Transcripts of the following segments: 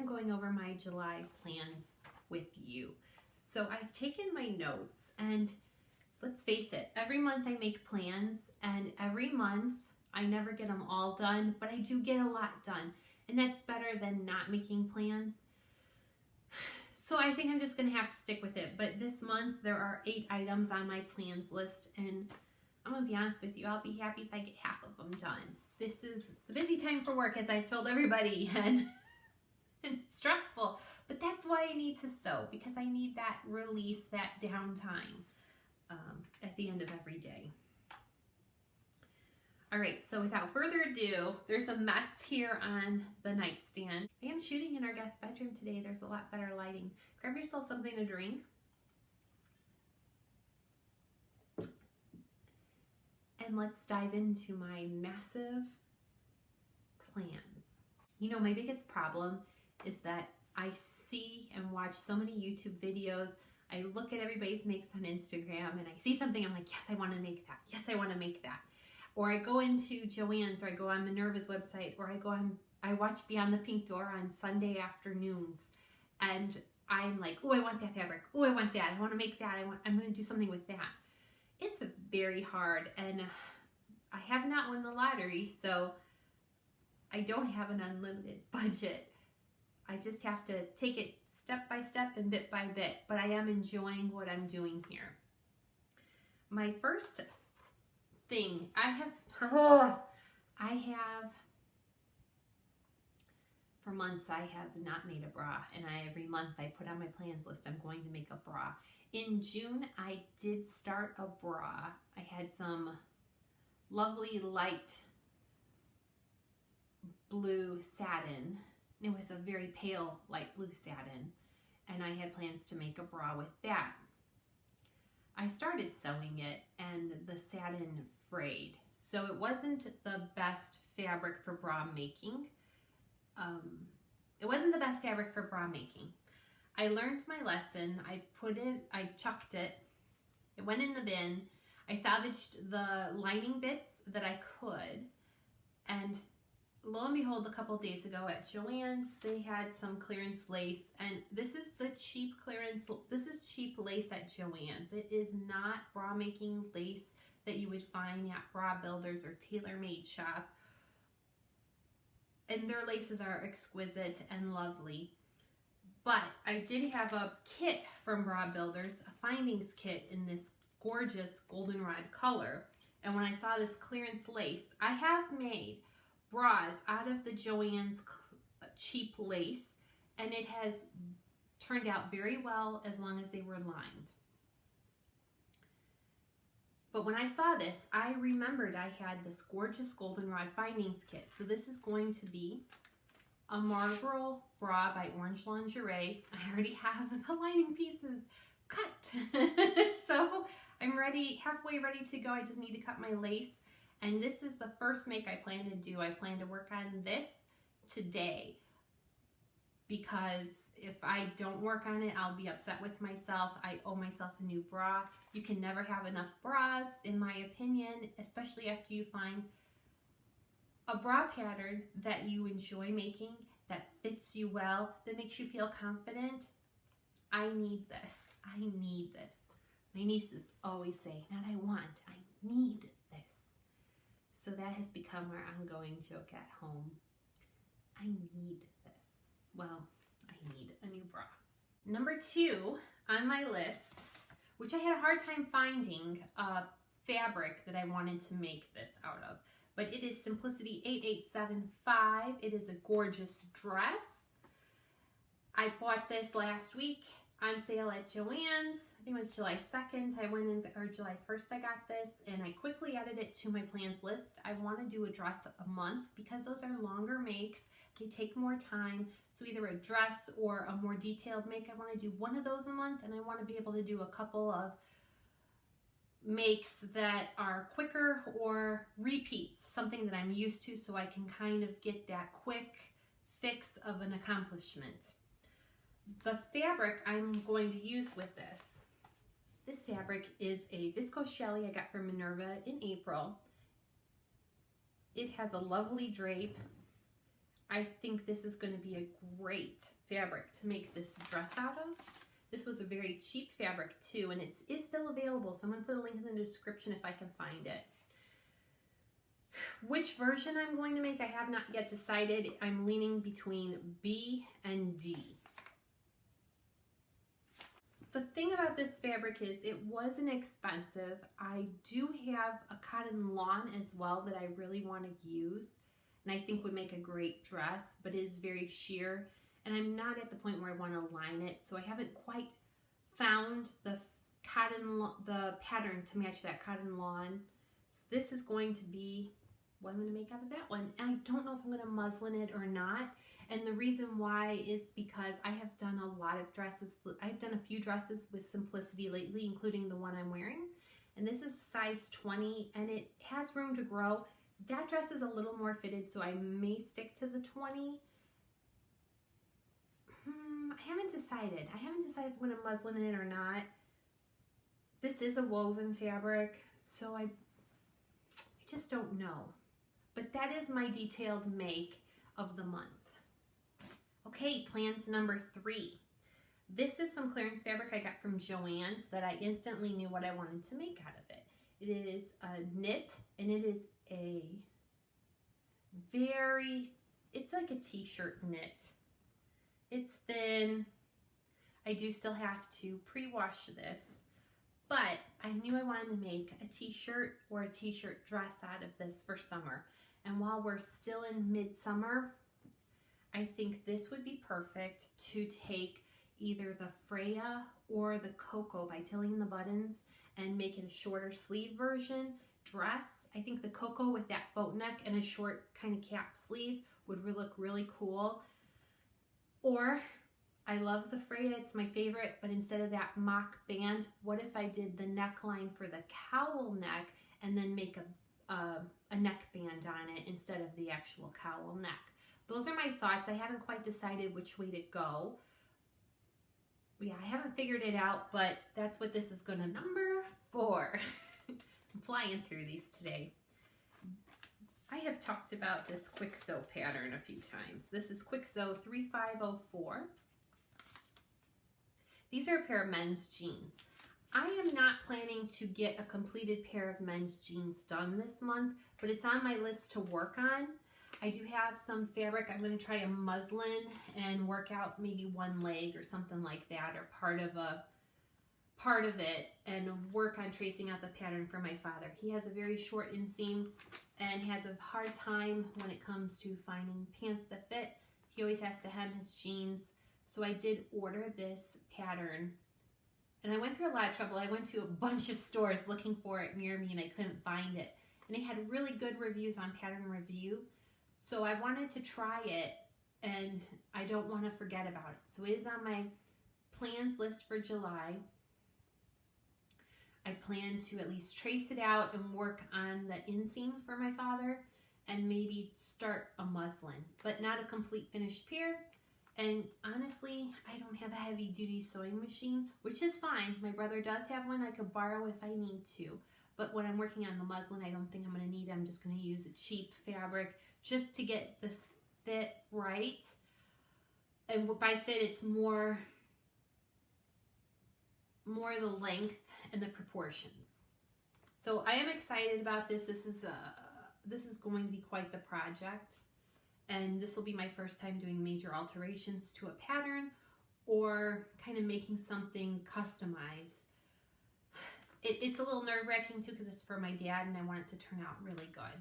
I'm going over my July plans with you. So I've taken my notes, and let's face it, every month I make plans, and every month I never get them all done, but I do get a lot done, and that's better than not making plans. So I think I'm just going to have to stick with it. But this month there are 8 items on my plans list, and I'm going to be honest with you, I'll be happy if I get half of them done. This is the busy time for work, as I've told everybody, and it's stressful. But that's why I need to sew, because I need that release, that downtime at the end of every day. All right, so without further ado, there's a mess here on the nightstand. I am shooting in our guest bedroom today. There's a lot better lighting. Grab yourself something to drink. And let's dive into my massive plans. You know, my biggest problem is that I see and watch so many YouTube videos. I look at everybody's makes on Instagram and I see something, I'm like, yes, I want to make that. Yes, I want to make that. Or I go into Joann's, or I go on Minerva's website, or I watch Beyond the Pink Door on Sunday afternoons, and I'm like, oh, I want that fabric. Oh, I want that. I want to make that. I'm going to do something with that. It's very hard, and I have not won the lottery, so I don't have an unlimited budget. I just have to take it step by step and bit by bit, but I am enjoying what I'm doing here. My first thing, for months I have not made a bra, and every month I put on my plans list, I'm going to make a bra. In June, I did start a bra. I had some lovely light blue satin. It was a very pale light blue satin, and I had plans to make a bra with that. I started sewing it, and the satin frayed. So it wasn't the best fabric for bra making. It wasn't the best fabric for bra making. I learned my lesson. I chucked it. It went in the bin. I salvaged the lining bits that I could. And lo and behold, a couple days ago at Joann's, they had some clearance lace. And this is the cheap clearance. This is cheap lace at Joann's. It is not bra making lace that you would find at Bra Builders or Tailor Made Shop. And their laces are exquisite and lovely. But I did have a kit from Bra Builders, a findings kit in this gorgeous goldenrod color. And when I saw this clearance lace, I have made bras out of the Joann's cheap lace, and it has turned out very well as long as they were lined. But when I saw this, I remembered I had this gorgeous goldenrod findings kit. So this is going to be a Marlboro bra by Orange Lingerie. I already have the lining pieces cut. So I'm halfway ready to go. I just need to cut my lace. And this is the first make I plan to do. I plan to work on this today, because if I don't work on it, I'll be upset with myself. I owe myself a new bra. You can never have enough bras, in my opinion, especially after you find a bra pattern that you enjoy making, that fits you well, that makes you feel confident. I need this. I need this. My nieces always say, not I want, I need this. So that has become our ongoing joke at home. I need this. Well, I need a new bra. Number 2 on my list, which I had a hard time finding a fabric that I wanted to make this out of, but it is Simplicity 8875. It is a gorgeous dress. I bought this last week on sale at Joann's. I think it was July 2nd. I went in, or July 1st I got this, and I quickly added it to my plans list. I want to do a dress a month because those are longer makes. They take more time. So either a dress or a more detailed make, I want to do one of those a month, and I want to be able to do a couple of makes that are quicker or repeats, something that I'm used to, so I can kind of get that quick fix of an accomplishment. The fabric I'm going to use with this fabric is a viscose chelly I got from Minerva in April. It has a lovely drape. I think this is going to be a great fabric to make this dress out of. This was a very cheap fabric too, and it is still available, so I'm going to put a link in the description if I can find it. Which version I'm going to make, I have not yet decided. I'm leaning between B and D. The thing about this fabric is it wasn't expensive. I do have a cotton lawn as well that I really want to use, and I think would make a great dress, but it is very sheer, and I'm not at the point where I want to line it, so I haven't quite found the pattern to match that cotton lawn. So this is going to be what I'm going to make out of that one, and I don't know if I'm going to muslin it or not. And the reason why is because I have done a lot of dresses. I've done a few dresses with simplicity lately, including the one I'm wearing. And this is size 20, and it has room to grow. That dress is a little more fitted, so I may stick to the 20. I haven't decided. I haven't decided if I'm going to muslin it or not. This is a woven fabric, so I just don't know. But that is my detailed make of the month. Okay, plans number 3. This is some clearance fabric I got from Joann's that I instantly knew what I wanted to make out of it. It is a knit, and it is a it's like a t-shirt knit. It's thin. I do still have to pre-wash this, but I knew I wanted to make a t-shirt or a t-shirt dress out of this for summer. And while we're still in midsummer, I think this would be perfect to take either the Freya or the Cocoa by tilling the buttons and make it a shorter sleeve version dress. I think the Cocoa with that boat neck and a short kind of cap sleeve would look really cool. Or I love the Freya, it's my favorite, but instead of that mock band, what if I did the neckline for the cowl neck and then make a neck band on it instead of the actual cowl neck? Those are my thoughts. I haven't quite decided which way to go. Yeah, I haven't figured it out, but that's what this is going to. Number 4. I'm flying through these today. I have talked about this quick sew pattern a few times. This is quick sew 3504. These are a pair of men's jeans. I am not planning to get a completed pair of men's jeans done this month, but it's on my list to work on. I do have some fabric. I'm going to try a muslin and work out maybe one leg or something like that, or part of it, and work on tracing out the pattern for my father. He has a very short inseam and has a hard time when it comes to finding pants that fit. He always has to hem his jeans. So I did order this pattern, and I went through a lot of trouble. I went to a bunch of stores looking for it near me, and I couldn't find it. And it had really good reviews on Pattern Review. So I wanted to try it, and I don't want to forget about it. So it is on my plans list for July. I plan to at least trace it out and work on the inseam for my father, and maybe start a muslin, but not a complete finished pair. And honestly, I don't have a heavy duty sewing machine, which is fine. My brother does have one I could borrow if I need to. But when I'm working on the muslin, I don't think I'm going to need it. I'm just going to use a cheap fabric just to get this fit right. And by fit, it's more the length and the proportions. So I am excited about this. This is going to be quite the project. And this will be my first time doing major alterations to a pattern or kind of making something customized. It's a little nerve-wracking too because it's for my dad and I want it to turn out really good.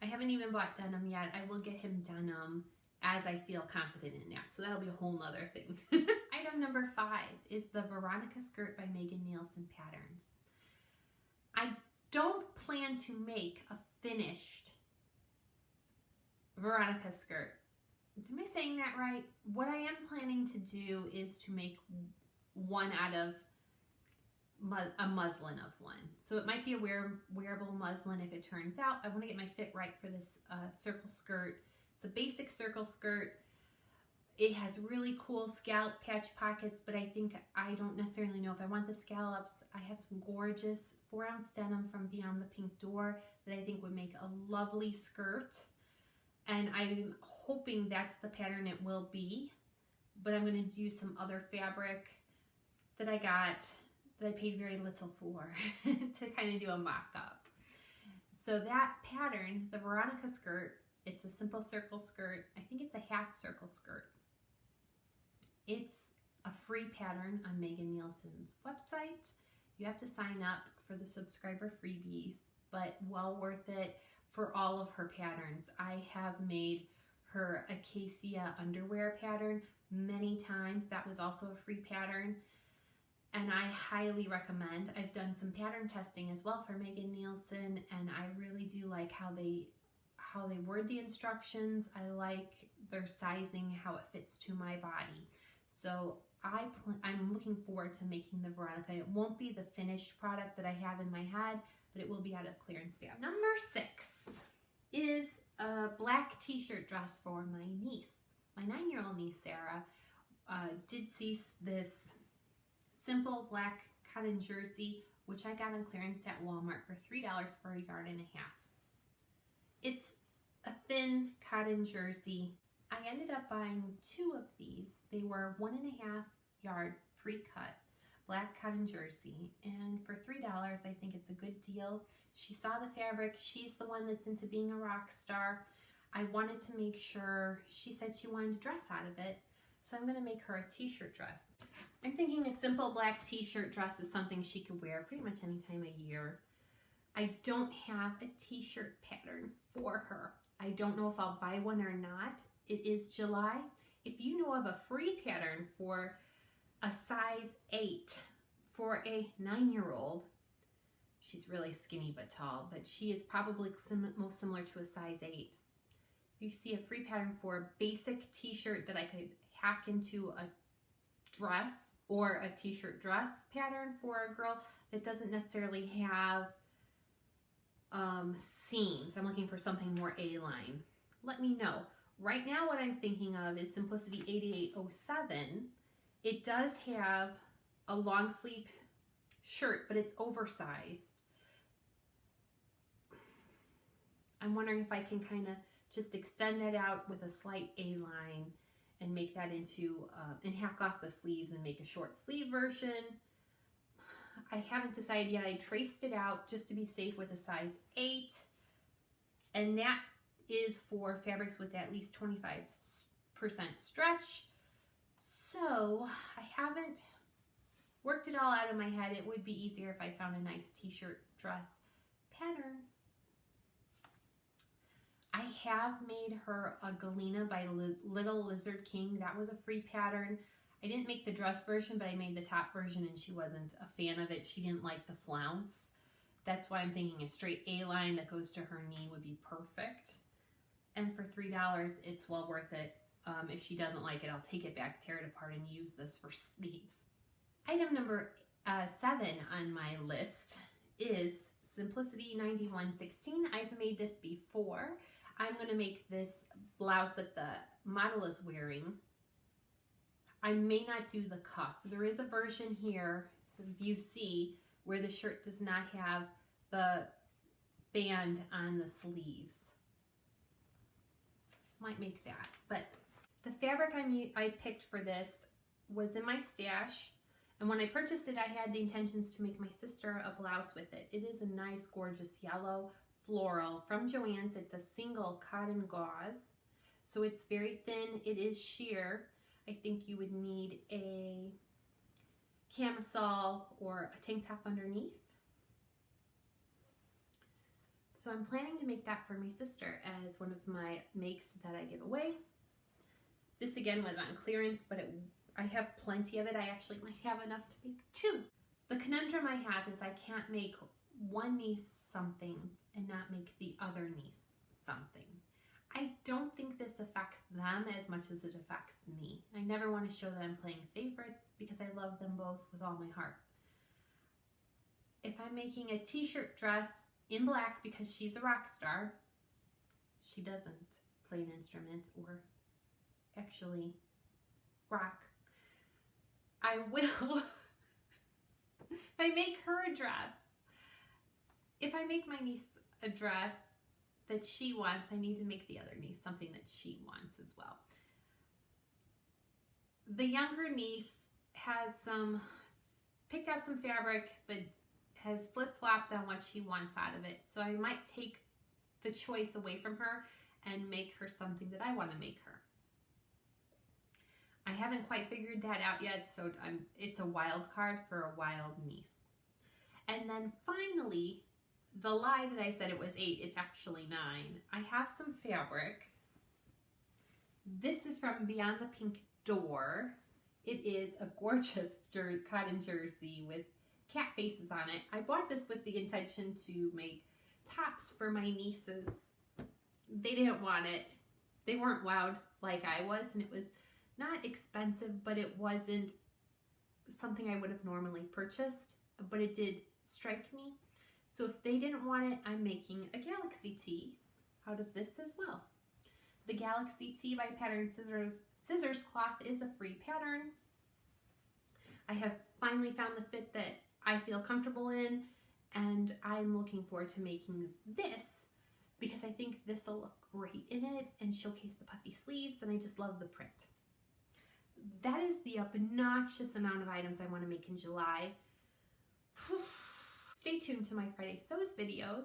I haven't even bought denim yet. I will get him denim as I feel confident in that. So that'll be a whole nother thing. Item number 5 is the Veronica skirt by Megan Nielsen Patterns. I don't plan to make a finished Veronica skirt. Am I saying that right? What I am planning to do is to make one out of a muslin of one. So it might be a wearable muslin if it turns out. I want to get my fit right for this circle skirt. It's a basic circle skirt. It has really cool scallop patch pockets, but I don't necessarily know if I want the scallops. I have some gorgeous 4-ounce denim from Beyond the Pink Door that I think would make a lovely skirt. and I'm hoping that's the pattern it will be, but I'm going to use some other fabric that I got that I paid very little for to kind of do a mock-up. So that pattern, the Veronica skirt, it's a simple circle skirt. I think it's a half circle skirt. It's a free pattern on Megan Nielsen's website. You have to sign up for the subscriber freebies, but well worth it for all of her patterns. I have made her Acacia underwear pattern many times. That was also a free pattern, and I highly recommend. I've done some pattern testing as well for Megan Nielsen, and I really do like how they word the instructions. I like their sizing, how it fits to my body. So I'm looking forward to making the Veronica. It won't be the finished product that I have in my head, but it will be out of clearance fab. Number 6 is a black t-shirt dress for my niece. My 9-year-old niece, Sarah, did see this simple black cotton jersey, which I got on clearance at Walmart for $3 for a yard and a half. It's a thin cotton jersey. I ended up buying 2 of these. They were 1.5 yards pre-cut, black cotton jersey, and for $3, I think it's a good deal. She saw the fabric. She's the one that's into being a rock star. I wanted to make sure, she said she wanted a dress out of it, so I'm gonna make her a t-shirt dress. I'm thinking a simple black t-shirt dress is something she could wear pretty much any time of year. I don't have a t-shirt pattern for her. I don't know if I'll buy one or not. It is July. If you know of a free pattern for a size 8 for a 9-year-old, she's really skinny but tall, but she is probably most similar to a size 8. You see a free pattern for a basic t-shirt that I could hack into a dress, or a t-shirt dress pattern for a girl that doesn't necessarily have seams. I'm looking for something more A-line. Let me know. Right now what I'm thinking of is Simplicity 8807. It does have a long sleeve shirt, but it's oversized. I'm wondering if I can kind of just extend that out with a slight A-line and make that into, and hack off the sleeves and make a short sleeve version. I haven't decided yet. I traced it out just to be safe with a size 8, and that is for fabrics with at least 25% stretch. So I haven't worked it all out in my head. It would be easier if I found a nice t-shirt dress pattern. I have made her a Galena by Little Lizard King. That was a free pattern. I didn't make the dress version, but I made the top version, and she wasn't a fan of it. She didn't like the flounce. That's why I'm thinking a straight A-line that goes to her knee would be perfect. And for $3, it's well worth it. If she doesn't like it, I'll take it back, tear it apart, and use this for sleeves. Item number 7 on my list is Simplicity 9116. I've made this before. I'm going to make this blouse that the model is wearing. I may not do the cuff. There is a version here, so if you see, where the shirt does not have the band on the sleeves. Might make that, but the fabric I picked for this was in my stash, and when I purchased it, I had the intentions to make my sister a blouse with it. It is a nice, gorgeous yellow floral from Joann's. It's a single cotton gauze, so it's very thin. It is sheer. I think you would need a camisole or a tank top underneath. So I'm planning to make that for my sister as one of my makes that I give away. This again was on clearance, but I have plenty of it. I actually might have enough to make 2. The conundrum I have is I can't make one niece something and not make the other niece something. I don't think this affects them as much as it affects me. I never want to show that I'm playing favorites because I love them both with all my heart. If I'm making a t-shirt dress in black because she's a rock star, she doesn't play an instrument or actually rock, I will, if I make her a dress, if I make my niece a dress that she wants, I need to make the other niece something that she wants as well. The younger niece has picked out some fabric, but has flip-flopped on what she wants out of it. So I might take the choice away from her and make her something that I want to make her. I haven't quite figured that out yet, so it's a wild card for a wild niece. And then finally, the lie that I said it was 8, it's actually 9. I have some fabric. This is from Beyond the Pink Door. It is a gorgeous cotton jersey with cat faces on it. I bought this with the intention to make tops for my nieces. They didn't want it. They weren't wowed like I was, and it was not expensive, but it wasn't something I would have normally purchased, but it did strike me. So if they didn't want it, I'm making a Galaxy tee out of this as well. The Galaxy tee by Pattern Scissors Cloth is a free pattern. I have finally found the fit that I feel comfortable in, and I'm looking forward to making this because I think this will look great in it and showcase the puffy sleeves, and I just love the print. That is the obnoxious amount of items I want to make in July. Stay tuned to my Friday Sews videos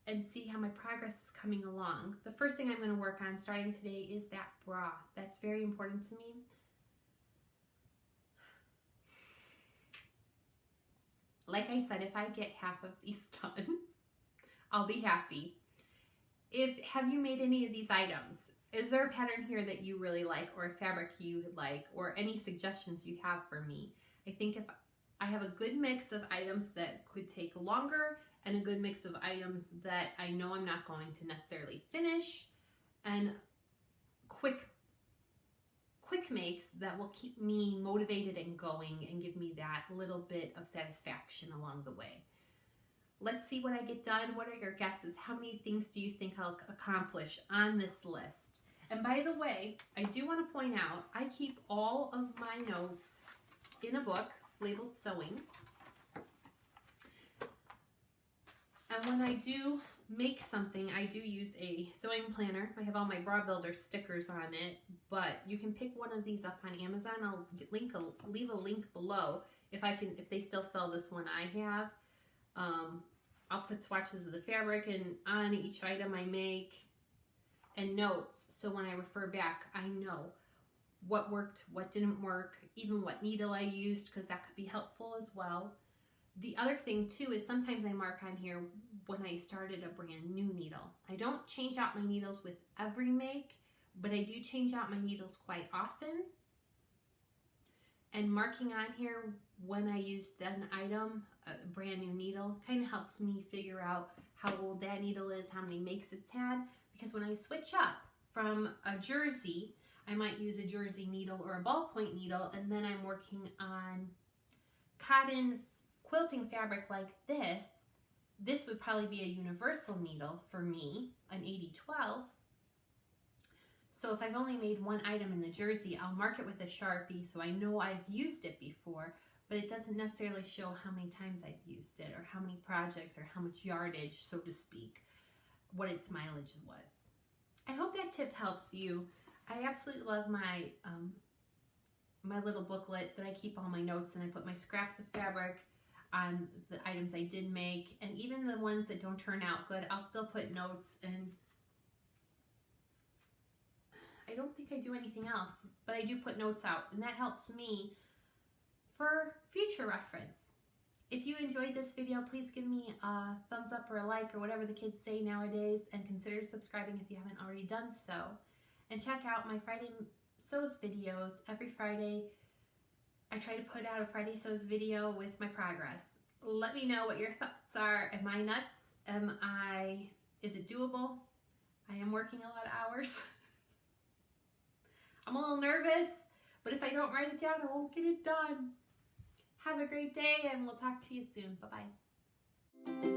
and see how my progress is coming along. The first thing I'm going to work on starting today is that bra. That's very important to me. Like I said, if I get half of these done, I'll be happy. Have you made any of these items? Is there a pattern here that you really like, or a fabric you like, or any suggestions you have for me? I think if I have a good mix of items that could take longer and a good mix of items that I know I'm not going to necessarily finish, and quick makes that will keep me motivated and going and give me that little bit of satisfaction along the way. Let's see what I get done. What are your guesses? How many things do you think I'll accomplish on this list? And by the way, I do want to point out, I keep all of my notes in a book labeled sewing. And when I do make something, I do use a sewing planner. I have all my Bra Builder stickers on it, but you can pick one of these up on Amazon. I'll leave a link below if they still sell this one I have. I'll put swatches of the fabric and on each item I make, and notes, so when I refer back, I know what worked, what didn't work, even what needle I used, because that could be helpful as well. The other thing too is sometimes I mark on here when I started a brand new needle. I don't change out my needles with every make, but I do change out my needles quite often. And marking on here when I use an item, a brand new needle, kind of helps me figure out how old that needle is, how many makes it's had. Because when I switch up from a jersey, I might use a jersey needle or a ballpoint needle, and then I'm working on cotton quilting fabric like this. This would probably be a universal needle for me, an 80-12. So if I've only made one item in the jersey, I'll mark it with a Sharpie so I know I've used it before, but it doesn't necessarily show how many times I've used it or how many projects or how much yardage, so to speak, what its mileage was. I hope that tip helps you. I absolutely love my my little booklet that I keep all my notes in. I put my scraps of fabric on the items I did make, and even the ones that don't turn out good, I'll still put notes, and I don't think I do anything else, but I do put notes out, and that helps me for future reference. If you enjoyed this video, please give me a thumbs up or a like or whatever the kids say nowadays, and consider subscribing if you haven't already done so. And check out my Friday Sews videos. Every Friday, I try to put out a Friday Sews video with my progress. Let me know what your thoughts are. Am I nuts? Is it doable? I am working a lot of hours. I'm a little nervous, but if I don't write it down, I won't get it done. Have a great day, and we'll talk to you soon. Bye-bye.